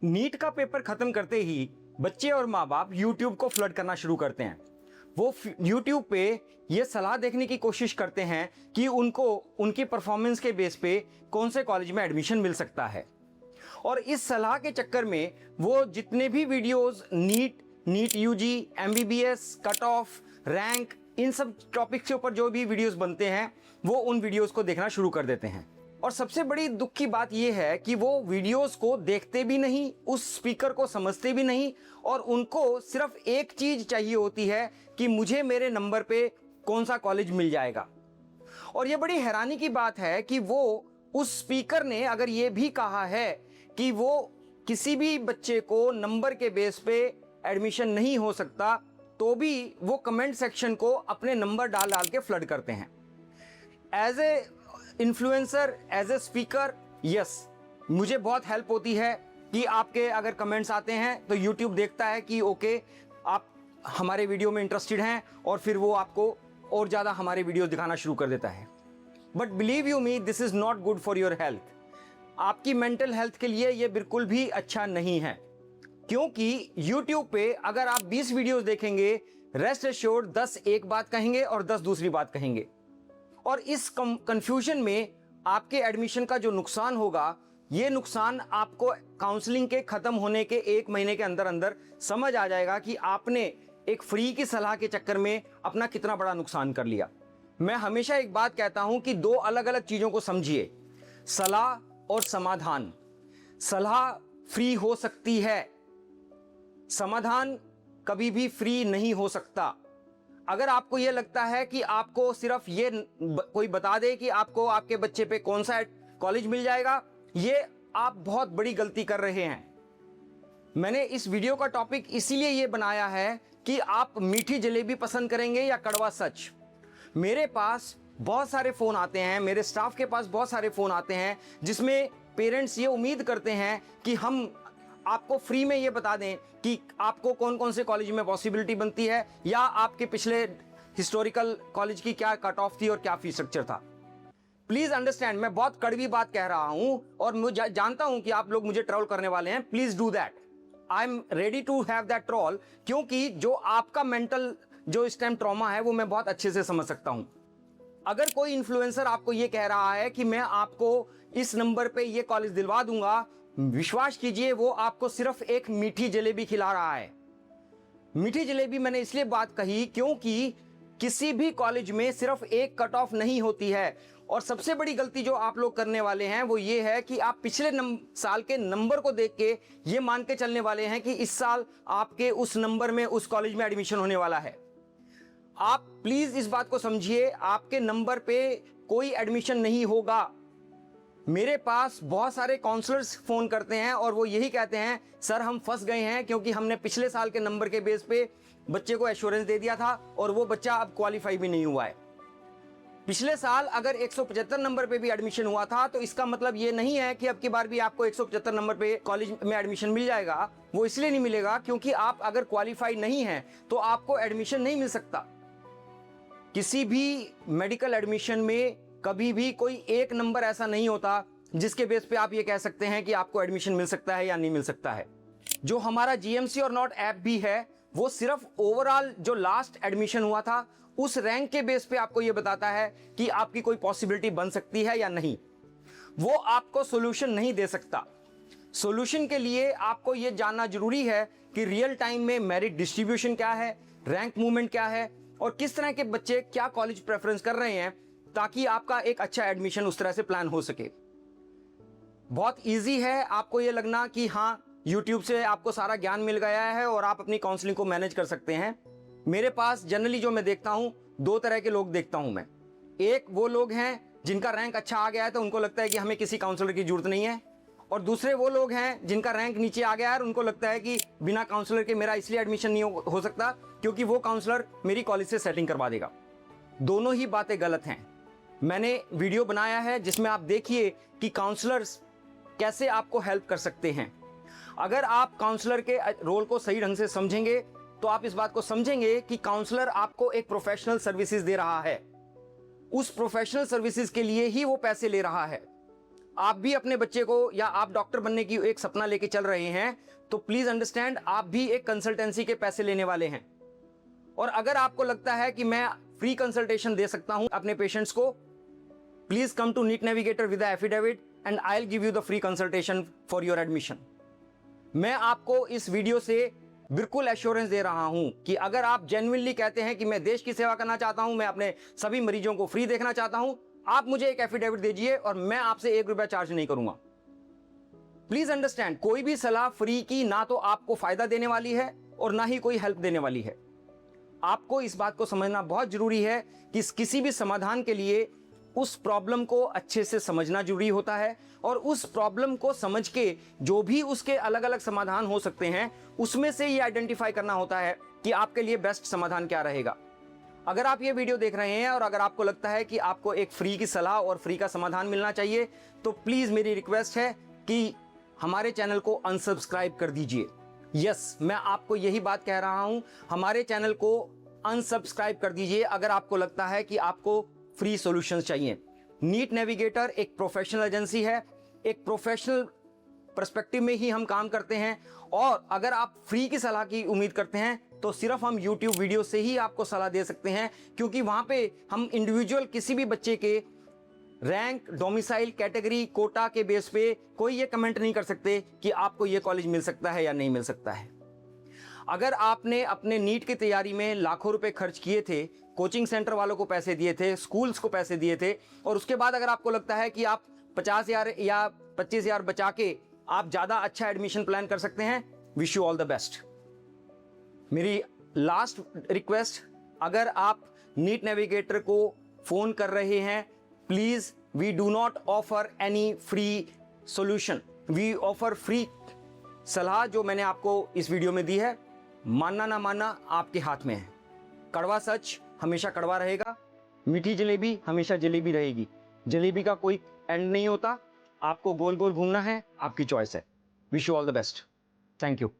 NEET का paper खत्म करते ही बच्चे और माँ बाप यूट्यूब को फ्लड करना शुरू करते हैं। वो यूट्यूब पे ये सलाह देखने की कोशिश करते हैं कि उनको उनकी परफॉर्मेंस के बेस पे कौन से कॉलेज में एडमिशन मिल सकता है। और इस सलाह के चक्कर में वो जितने भी videos NEET UG, MBBS, cut off, rank, इन सब टॉपिक्स के ऊपर जो भी वीडियोस बनते हैं वो उन वीडियोस को देखना शुरू कर देते हैं। और सबसे बड़ी दुख की बात यह है कि वो वीडियोस को देखते भी नहीं, उस स्पीकर को समझते भी नहीं, और उनको सिर्फ एक चीज चाहिए होती है कि मुझे मेरे नंबर पे कौन सा कॉलेज मिल जाएगा। और ये बड़ी हैरानी की बात है कि वो उस स्पीकर ने अगर ये भी कहा है कि वो किसी भी बच्चे को नंबर के बेस पे एडमिशन नहीं हो सकता, तो भी वो कमेंट सेक्शन को अपने नंबर डाल डाल के फ्लड करते हैं। As a influencer, as a speaker, yes, मुझे बहुत हेल्प होती है कि आपके अगर कमेंट्स आते हैं तो यूट्यूब देखता है कि ओके आप हमारे वीडियो में इंटरेस्टेड हैं, और फिर वो आपको और ज़्यादा हमारे वीडियो दिखाना शुरू कर देता है। But believe you me, this is not good for your health. आपकी मेंटल हेल्थ के लिए ये बिल्कुल भी अच्छा नहीं है, क्योंकि यूट्यूब पे अगर आप 20 वीडियोस देखेंगे, रेस्ट एश्योर्ड 10 एक बात कहेंगे और 10 दूसरी बात कहेंगे। और इस कंफ्यूजन में आपके एडमिशन का जो नुकसान होगा, ये नुकसान आपको काउंसलिंग के खत्म होने के 1 महीने के अंदर अंदर समझ आ जाएगा कि आपने एक फ्री की सलाह के चक्कर में अपना कितना बड़ा नुकसान कर लिया। मैं हमेशा एक बात कहता हूं कि 2 अलग अलग चीजों को समझिए, सलाह और समाधान। सलाह फ्री हो सकती है, समाधान कभी भी फ्री नहीं हो सकता। अगर आपको यह लगता है कि आपको सिर्फ ये कोई बता दे कि आपको आपके बच्चे पे कौन सा कॉलेज मिल जाएगा, ये आप बहुत बड़ी गलती कर रहे हैं। मैंने इस वीडियो का टॉपिक इसीलिए ये बनाया है कि आप मीठी जलेबी पसंद करेंगे या कड़वा सच। मेरे पास बहुत सारे फोन आते हैं, मेरे स्टाफ के पास बहुत सारे फोन आते हैं, जिसमें पेरेंट्स ये उम्मीद करते हैं कि हम आपको फ्री में ये बता दें कि आपको कौन कौन से कॉलेज में पॉसिबिलिटी बनती है, या आपके पिछले हिस्टोरिकल कॉलेज की क्या कट ऑफ थी और क्या फीस स्ट्रक्चर था। प्लीज अंडरस्टैंड, मैं बहुत कड़वी बात कह रहा हूं और मुझे जानता हूं कि आप लोग मुझे ट्रोल करने वाले हैं। Please do that, I am ready to have that troll, क्योंकि जो आपका मेंटल जो इस टाइम ट्रॉमा है वो मैं बहुत अच्छे से समझ सकता हूं। अगर कोई इन्फ्लुएंसर आपको ये कह रहा है कि मैं आपको इस नंबर पे ये कॉलेज दिलवा दूंगा, विश्वास कीजिए वो आपको सिर्फ एक मीठी जलेबी खिला रहा है। मीठी जलेबी मैंने इसलिए बात कही क्योंकि किसी भी कॉलेज में सिर्फ एक कट ऑफ नहीं होती है। और सबसे बड़ी गलती जो आप लोग करने वाले हैं वो ये है कि आप पिछले साल के नंबर को देख के ये मान के चलने वाले हैं कि इस साल आपके उस नंबर में उस कॉलेज में एडमिशन होने वाला है। आप प्लीज इस बात को समझिए, आपके नंबर पे कोई एडमिशन नहीं होगा। मेरे पास बहुत सारे काउंसलर्स फोन करते हैं और वो यही कहते हैं, सर हम फंस गए हैं क्योंकि हमने पिछले साल के नंबर के बेस पे बच्चे को एश्योरेंस दे दिया था और वो बच्चा अब क्वालिफाई भी नहीं हुआ है। पिछले साल अगर 175 नंबर पे भी एडमिशन हुआ था तो इसका मतलब ये नहीं है कि अब की बार भी आपको 175 नंबर पे कॉलेज में एडमिशन मिल जाएगा। वो इसलिए नहीं मिलेगा क्योंकि आप अगर क्वालिफाई नहीं है तो आपको एडमिशन नहीं मिल सकता। किसी भी मेडिकल एडमिशन में कभी भी कोई एक नंबर ऐसा नहीं होता जिसके बेस पे आप ये कह सकते हैं कि आपको एडमिशन मिल सकता है या नहीं मिल सकता है। जो हमारा जीएमसी और नॉट ऐप भी है वो सिर्फ ओवरऑल जो लास्ट एडमिशन हुआ था उस रैंक के बेस पे आपको ये बताता है कि आपकी कोई पॉसिबिलिटी बन सकती है या नहीं। वो आपको सोल्यूशन नहीं दे सकता। सोल्यूशन के लिए आपको ये जानना जरूरी है कि रियल टाइम में मेरिट डिस्ट्रीब्यूशन क्या है, रैंक मूवमेंट क्या है और किस तरह के बच्चे क्या कॉलेज प्रेफरेंस कर रहे हैं, ताकि आपका एक अच्छा एडमिशन उस तरह से प्लान हो सके। बहुत इजी है आपको ये लगना कि हाँ YouTube से आपको सारा ज्ञान मिल गया है और आप अपनी काउंसलिंग को मैनेज कर सकते हैं। मेरे पास जनरली जो मैं देखता हूं, 2 तरह के लोग देखता हूं मैं। एक वो लोग हैं जिनका रैंक अच्छा आ गया है तो उनको लगता है कि हमें किसी काउंसलर की जरूरत नहीं है, और दूसरे वो लोग हैं जिनका रैंक नीचे आ गया है और उनको लगता है कि बिना काउंसलर के मेरा इसलिए एडमिशन नहीं हो सकता क्योंकि वो काउंसलर मेरी कॉलेज से सेटिंग करवा देगा। दोनों ही बातें गलत हैं। मैंने वीडियो बनाया है जिसमें आप देखिए कि काउंसलर्स कैसे आपको हेल्प कर सकते हैं। अगर आप काउंसलर के रोल को सही ढंग से समझेंगे तो आप इस बात को समझेंगे कि काउंसलर आपको एक प्रोफेशनल सर्विसेज दे रहा है, उस प्रोफेशनल सर्विसेज के लिए ही वो पैसे ले रहा है। आप भी अपने बच्चे को, या आप डॉक्टर बनने की एक सपना लेके चल रहे हैं, तो प्लीज अंडरस्टैंड, आप भी एक कंसल्टेंसी के पैसे लेने वाले हैं। और अगर आपको लगता है कि मैं फ्री कंसल्टेशन दे सकता हूं अपने पेशेंट्स को, please come to NEET navigator with affidavit and I will give you the free consultation for your admission. मैं आपको इस वीडियो से बिल्कुल एश्योरेंस दे रहा हूं कि अगर आप जेन्युइनली कहते हैं कि मैं देश की सेवा करना चाहता हूं, मैं अपने सभी मरीजों को फ्री देखना चाहता हूं, आप मुझे एक एफिडेविट दीजिए और मैं आपसे 1 रुपया चार्ज नहीं करूंगा। प्लीज अंडरस्टैंड, कोई भी सलाह फ्री की ना तो आपको फायदा देने वाली है और ना ही कोई हेल्प देने वाली है। आपको इस बात को समझना बहुत जरूरी है कि किसी भी समाधान के लिए उस प्रॉब्लम को अच्छे से समझना जरूरी होता है, और उस प्रॉब्लम को समझ के जो भी उसके अलग अलग समाधान हो सकते हैं, उसमें से ये आइडेंटिफाई करना होता है कि आपके लिए बेस्ट समाधान क्या रहेगा। अगर आप ये वीडियो देख रहे हैं और अगर आपको लगता है कि आपको एक फ्री की सलाह और फ्री का समाधान मिलना चाहिए, तो प्लीज मेरी रिक्वेस्ट है कि हमारे चैनल को अनसब्सक्राइब कर दीजिए। यस, मैं आपको यही बात कह रहा हूं, हमारे चैनल को अनसब्सक्राइब कर दीजिए अगर आपको लगता है कि आपको फ्री सॉल्यूशंस चाहिए। नीट नेविगेटर एक प्रोफेशनल एजेंसी है, एक प्रोफेशनल पर्सपेक्टिव में ही हम काम करते हैं, और अगर आप फ्री की सलाह की उम्मीद करते हैं तो सिर्फ हम YouTube वीडियो से ही आपको सलाह दे सकते हैं, क्योंकि वहां पे हम इंडिविजुअल किसी भी बच्चे के रैंक, डोमिसाइल, कैटेगरी, कोटा के बेस पे कोई ये कमेंट नहीं कर सकते कि आपको ये कॉलेज मिल सकता है या नहीं मिल सकता है। अगर आपने अपने नीट की तैयारी में लाखों रुपए खर्च किए थे, कोचिंग सेंटर वालों को पैसे दिए थे, स्कूल्स को पैसे दिए थे, और उसके बाद अगर आपको लगता है कि आप 50,000 या 25,000 बचा के आप ज़्यादा अच्छा एडमिशन प्लान कर सकते हैं, wish you all the best. मेरी लास्ट रिक्वेस्ट, अगर आप नीट नेविगेटर को फ़ोन कर रहे हैं, please we do not offer any free solution, we offer free सलाह। जो मैंने आपको इस वीडियो में दी है, मानना ना मानना आपके हाथ में है। कड़वा सच हमेशा कड़वा रहेगा, मीठी जलेबी हमेशा जलेबी रहेगी। जलेबी का कोई एंड नहीं होता, आपको गोल गोल घूमना है, आपकी चॉइस है। Wish you all the best, thank you.